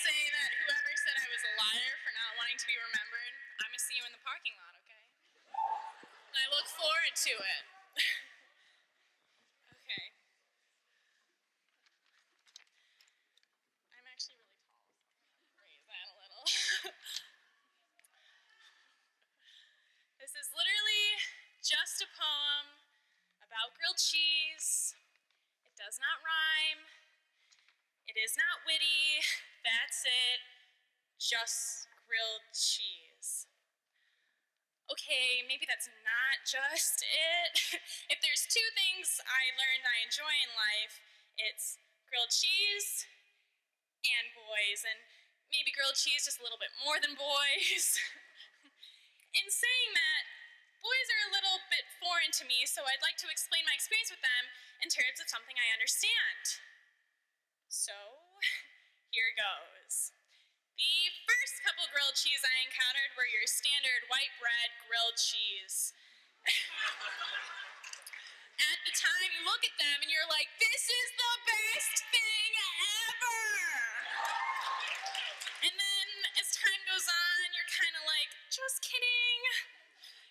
say that whoever said I was a liar for not wanting to be remembered, I'm going to see you in the parking lot, okay? And I look forward to it. Okay. I'm actually really tall, so I'm going to raise that a little. This is literally just a poem about grilled cheese. It does not rhyme. It is not witty. That's it. Just grilled cheese. Okay, maybe that's not just it. If there's two things I learned I enjoy in life, it's grilled cheese and boys, and maybe grilled cheese just a little bit more than boys. In saying that, boys are a little bit foreign to me, so I'd like to explain my experience with them in terms of something I understand. So, here goes. The first couple grilled cheese I encountered were your standard white bread grilled cheese. At the time, you look at them and you're like, this is the best thing ever! And then, as time goes on, you're kind of like, just kidding.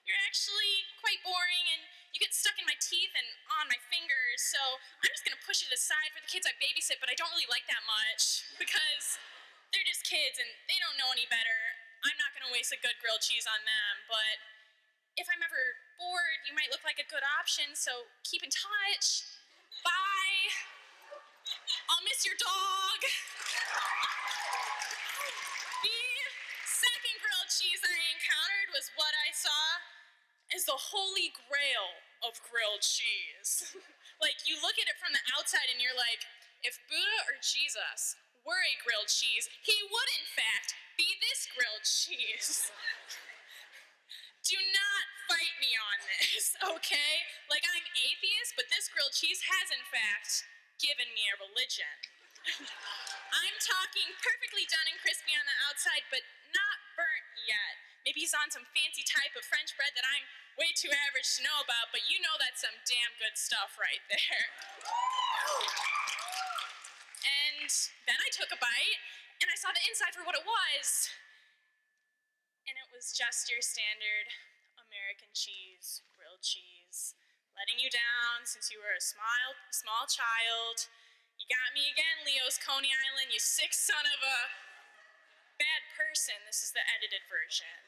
You're actually quite boring and you get stuck in my teeth and on my fingers, so I'm just gonna push it aside for the kids I babysit, but I don't really like that much because they're just kids and they don't know any better. I'm not gonna waste a good grilled cheese on them, but if I'm ever bored, you might look like a good option, so keep in touch. Bye. I'll miss your dog. The second grilled cheese I encountered was what I saw as the holy grail of grilled cheese. Like, you look at it from the outside and you're like, if Buddha or Jesus were a grilled cheese, he would in fact be this grilled cheese. Do not fight me on this, okay? Like, I'm atheist, but this grilled cheese has in fact given me a religion. I'm talking perfectly done and crispy on the outside, but not burnt yet. Maybe he's on some fancy type of French bread that I'm way too average to know about, but you know that's some damn good stuff right there. And then I took a bite, and I saw the inside for what it was. And it was just your standard American cheese, grilled cheese, letting you down since you were a small child. You got me again, Leo's Coney Island, you sick son of a bad person. This is the edited version.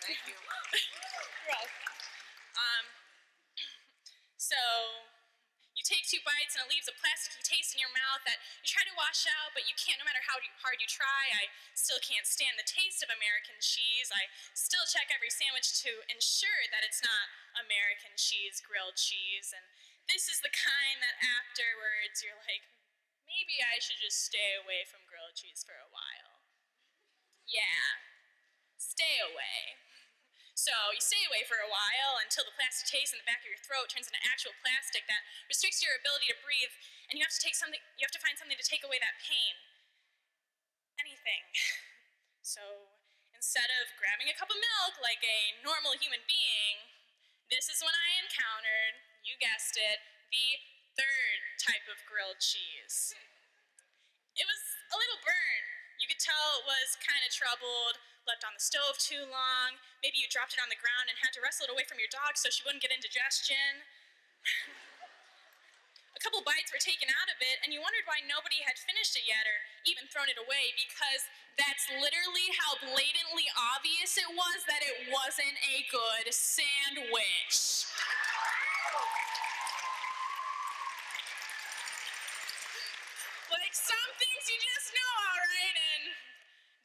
Thank you. You're welcome. So, you take 2 bites and it leaves a plasticky taste in your mouth that you try to wash out, but you can't no matter how hard you try. I still can't stand the taste of American cheese. I still check every sandwich to ensure that it's not American cheese, grilled cheese. And this is the kind that afterwards you're like, maybe I should just stay away from grilled cheese for a while. Yeah, stay away. So you stay away for a while until the plastic taste in the back of your throat turns into actual plastic that restricts your ability to breathe, and you have to find something to take away that pain. Anything. So instead of grabbing a cup of milk like a normal human being, this is when I encountered, you guessed it, the third type of grilled cheese. It was a little burnt. You could tell it was kind of troubled, left on the stove too long. Maybe you dropped it on the ground and had to wrestle it away from your dog so she wouldn't get indigestion. A couple bites were taken out of it, and you wondered why nobody had finished it yet or even thrown it away, because that's literally how blatantly obvious it was that it wasn't a good sandwich. Like, some things you just know, all right, and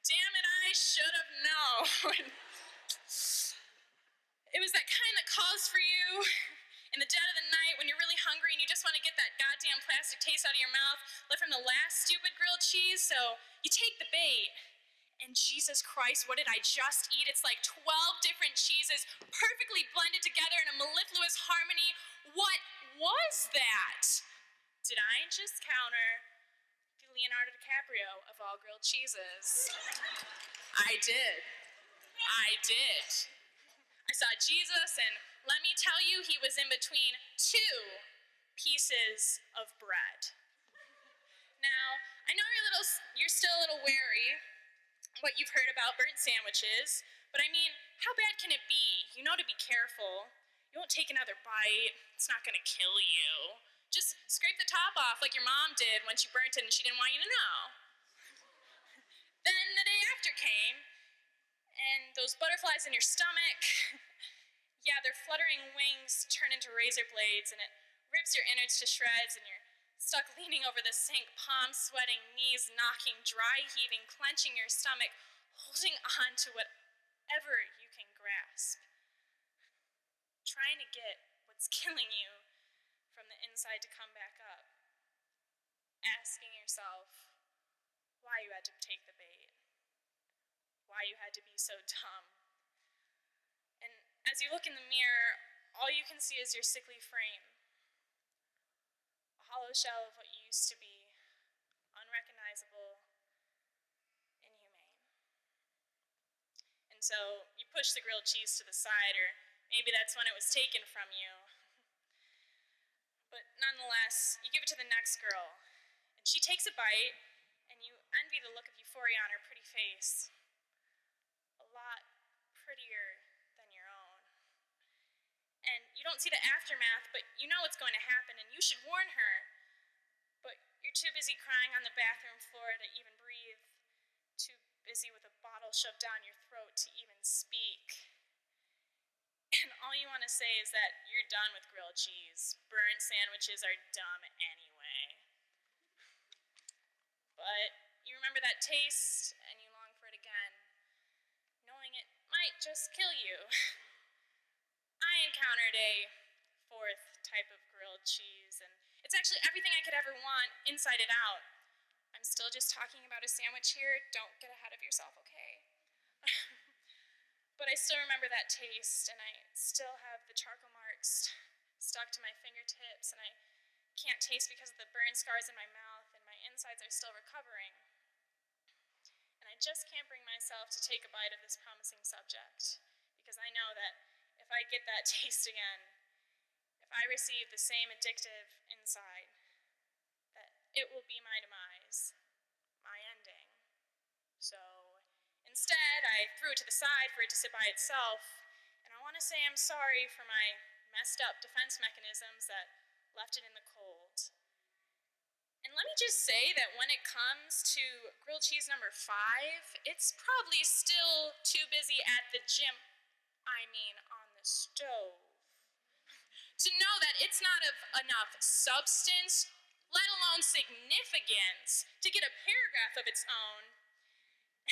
damn it, I should have known. It was that kind that calls for you in the dead of the night when you're really hungry and you just want to get that goddamn plastic taste out of your mouth left from the last stupid grilled cheese, so you take the bait. And Jesus Christ, what did I just eat? It's like 12 different cheeses perfectly blended together in a mellifluous harmony. What was that? Did I just counter Leonardo DiCaprio of all grilled cheeses? I did. I saw Jesus, and let me tell you, he was in between 2 pieces of bread. Now, I know you're still a little wary what you've heard about burnt sandwiches, but I mean, how bad can it be? You know to be careful. You won't take another bite. It's not gonna kill you. Just scrape the top off like your mom did when she burnt it and she didn't want you to know. Then the day after came, and those butterflies in your stomach, yeah, their fluttering wings turn into razor blades and it rips your innards to shreds and you're stuck leaning over the sink, palms sweating, knees knocking, dry heaving, clenching your stomach, holding on to whatever you can grasp. Trying to get what's killing you from the inside to come back up. Asking yourself why you had to take the bait. Why you had to be so dumb. And as you look in the mirror, all you can see is your sickly frame. A hollow shell of what you used to be, unrecognizable, inhumane. And so you push the grilled cheese to the side, or maybe that's when it was taken from you. But nonetheless, you give it to the next girl, and she takes a bite, and you envy the look of euphoria on her pretty face. A lot prettier than your own. And you don't see the aftermath, but you know what's going to happen, and you should warn her. But you're too busy crying on the bathroom floor to even breathe, too busy with a bottle shoved down your throat to even speak. And all you want to say is that you're done with grilled cheese. Burnt sandwiches are dumb anyway. But you remember that taste, and you long for it again, knowing it might just kill you. I encountered a fourth type of grilled cheese, and it's actually everything I could ever want, inside and out. I'm still just talking about a sandwich here. Don't get ahead of yourself, okay? But I still remember that taste, and I still have the charcoal marks stuck to my fingertips, and I can't taste because of the burn scars in my mouth, and my insides are still recovering. And I just can't bring myself to take a bite of this promising subject, because I know that if I get that taste again, if I receive the same addictive inside, that it will be my demise, my ending. So instead, I threw it to the side for it to sit by itself, and I want to say I'm sorry for my messed up defense mechanisms that left it in the cold. And let me just say that when it comes to grilled cheese number 5, it's probably still too busy at the gym, on the stove, to know that it's not of enough substance, let alone significance, to get a paragraph of its own.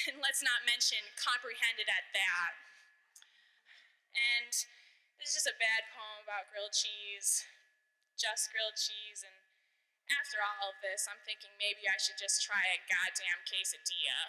And let's not mention comprehended at that. And this is just a bad poem about grilled cheese, just grilled cheese, and after all of this, I'm thinking maybe I should just try a goddamn quesadilla.